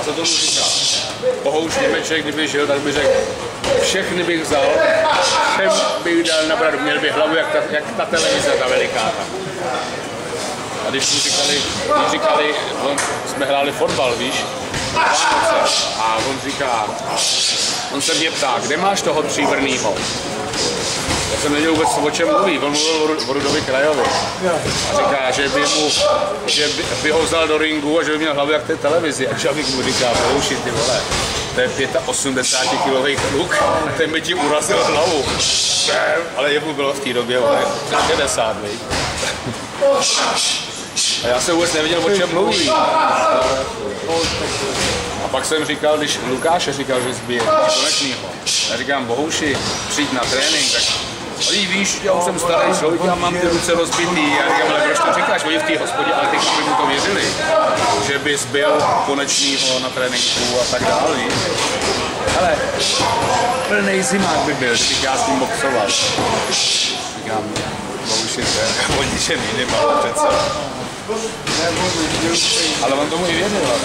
Co tomu říká? Bohouš Němeček, kdyby žil, tak by řekl, všechny bych vzal, všem bych dal na bradu, měl by hlavu jak ta televize, ta velikáta. A když mi říkali, jsme hráli fotbal, víš, a on říká, on se mě ptá, kde máš toho Stříbrnýho? Já jsem nevěděl vůbec, o čem mluví, on mluvil o Rudovi Krajovi. A říká, že by ho vzal do ringu a že by měl hlavu jak té televizi. A člověk mu říká, Bohouši, ty vole, to je 85-kilový kluk, ten by ti urazil hlavu. Ale jemu bylo v té době, ale 60, víš. A já jsem vůbec nevěděl, o čem mluví. A pak jsem říkal, když Lukáše říkal, že zbije Konečnýho, já říkám, Bohouši, přijď na trénink, tak víš, já už jsem starý člověk, já mám ty ruce rozbitý, já říkám, ale proč to říkáš, oni v té hospodě, ale ty by mu to věřili, že by zbil Konečnýho na tréninku a tak dále. Ale plnej zimák by byl, kdybych já s tím boxoval. Říkám, Bohouši, to je o ničem jiným, ale přece. Ale on tomu i věřil, ale.